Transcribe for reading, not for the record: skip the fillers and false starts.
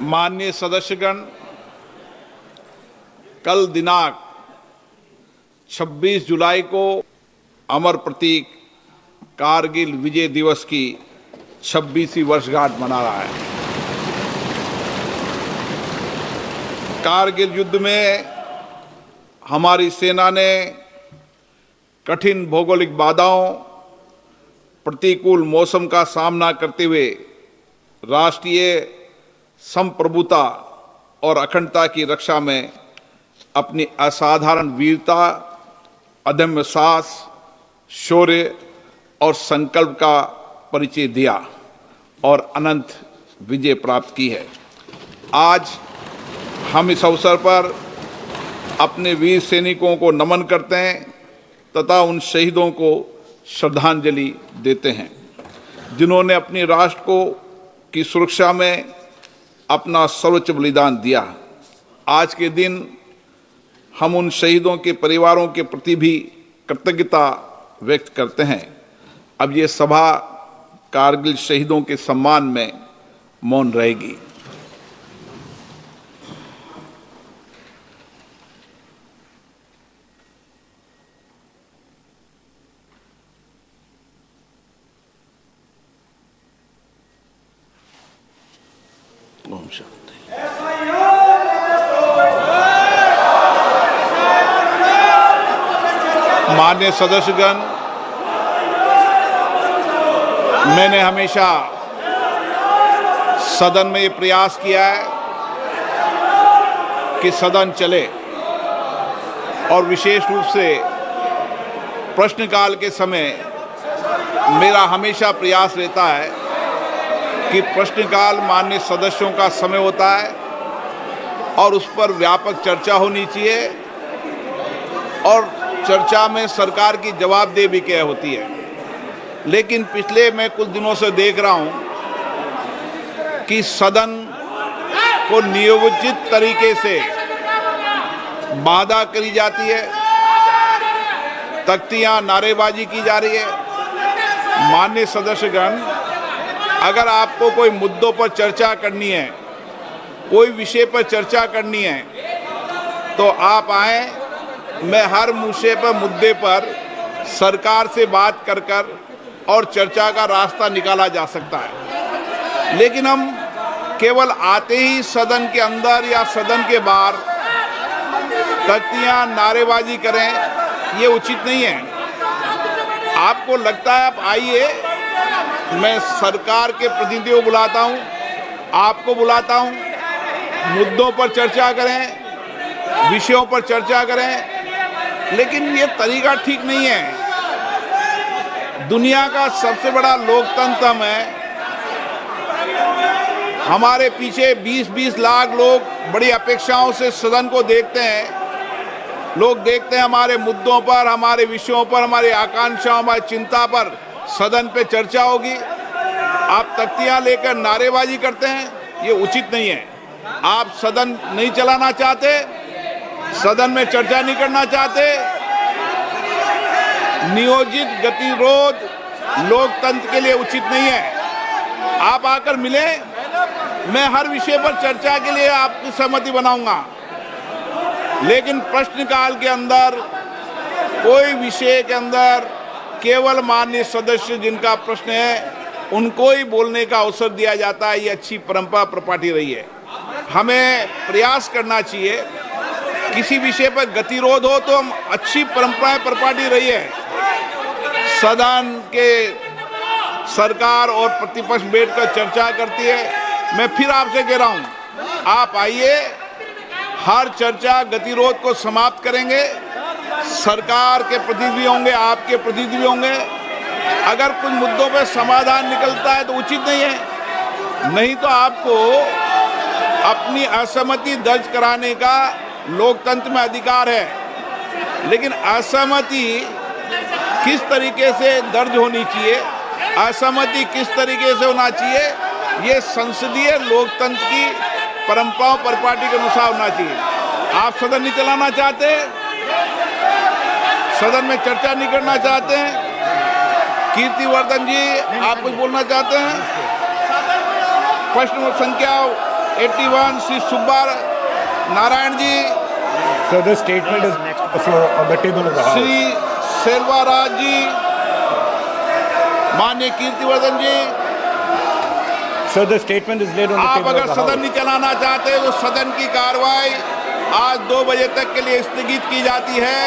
माननीय सदस्यगण, कल दिनांक 26 जुलाई को अमर प्रतीक कारगिल विजय दिवस की 26वीं वर्षगांठ मना रहा है। कारगिल युद्ध में हमारी सेना ने कठिन भौगोलिक बाधाओं, प्रतिकूल मौसम का सामना करते हुए राष्ट्रीय संप्रभुता और अखंडता की रक्षा में अपनी असाधारण वीरता, अदम्य साहस, शौर्य और संकल्प का परिचय दिया और अनंत विजय प्राप्त की है। आज हम इस अवसर पर अपने वीर सैनिकों को नमन करते हैं तथा उन शहीदों को श्रद्धांजलि देते हैं जिन्होंने अपने राष्ट्र की सुरक्षा में अपना सर्वोच्च बलिदान दिया। आज के दिन हम उन शहीदों के परिवारों के प्रति भी कृतज्ञता व्यक्त करते हैं। अब ये सभा कारगिल शहीदों के सम्मान में मौन रहेगी। ओम शांति। माननीय सदस्यगण, मैंने हमेशा सदन में ये प्रयास किया है कि सदन चले और विशेष रूप से प्रश्नकाल के समय मेरा हमेशा प्रयास रहता है कि प्रश्नकाल माननीय सदस्यों का समय होता है और उस पर व्यापक चर्चा होनी चाहिए और चर्चा में सरकार की जवाबदेही भी क्या होती है। लेकिन पिछले मैं कुछ दिनों से देख रहा हूं कि सदन को नियोजित तरीके से बाधा करी जाती है, तख्तियां नारेबाजी की जा रही है। माननीय सदस्यगण, अगर आपको कोई मुद्दों पर चर्चा करनी है, कोई विषय पर चर्चा करनी है, तो आप आए। मैं हर मुद्दे पर सरकार से बात कर और चर्चा का रास्ता निकाला जा सकता है। लेकिन हम केवल आते ही सदन के अंदर या सदन के बाहर तख्तियां नारेबाजी करें, ये उचित नहीं है। आपको लगता है आप आइए, मैं सरकार के प्रतिनिधियों को बुलाता हूं, आपको बुलाता हूं, मुद्दों पर चर्चा करें, विषयों पर चर्चा करें, लेकिन ये तरीका ठीक नहीं है। दुनिया का सबसे बड़ा लोकतंत्र है। हमारे पीछे 20-20 लाख लोग बड़ी अपेक्षाओं से सदन को देखते हैं। लोग देखते हैं हमारे मुद्दों पर, हमारे विषयों पर, हमारी आकांक्षाओं, हमारी चिंता पर सदन पे चर्चा होगी। आप तख्तियां लेकर नारेबाजी करते हैं, ये उचित नहीं है। आप सदन नहीं चलाना चाहते, सदन में चर्चा नहीं करना चाहते, नियोजित गतिरोध लोकतंत्र के लिए उचित नहीं है। आप आकर मिले, मैं हर विषय पर चर्चा के लिए आपकी सहमति बनाऊंगा। लेकिन प्रश्नकाल के अंदर कोई विषय के अंदर केवल माननीय सदस्य जिनका प्रश्न है उनको ही बोलने का अवसर दिया जाता है। ये अच्छी परंपरा प्रपाटी रही है। हमें प्रयास करना चाहिए, किसी विषय पर गतिरोध हो तो हम अच्छी परंपराएं प्रपाटी रही है। सदन के सरकार और प्रतिपक्ष बैठकर चर्चा करती है। मैं फिर आपसे कह रहा हूं, आप आइए, हर चर्चा गतिरोध को समाप्त करेंगे। सरकार के प्रतिनिधि होंगे, आपके प्रतिनिधि होंगे। अगर कुछ मुद्दों पर समाधान निकलता है तो उचित नहीं है, नहीं तो आपको अपनी असहमति दर्ज कराने का लोकतंत्र में अधिकार है। लेकिन असहमति किस तरीके से दर्ज होनी चाहिए, असहमति किस तरीके से होना चाहिए, ये संसदीय लोकतंत्र की परंपराओं परिपाटी के अनुसार होना चाहिए। आप सदन नहीं चलाना चाहते, सदन में चर्चा नहीं करना चाहते हैं। कीर्तिवर्धन जी, आप कुछ बोलना चाहते हैं? प्रश्न संख्या 81 Shri Subba Narayan ji, So the statement is on the table of the House. Shri Selvaraj जी, माननीय कीर्तिवर्धन जी। So the statement is laid on the आप table अगर of the सदन House. नहीं चलाना चाहते तो सदन की कार्रवाई आज 2 बजे तक के लिए स्थगित की जाती है।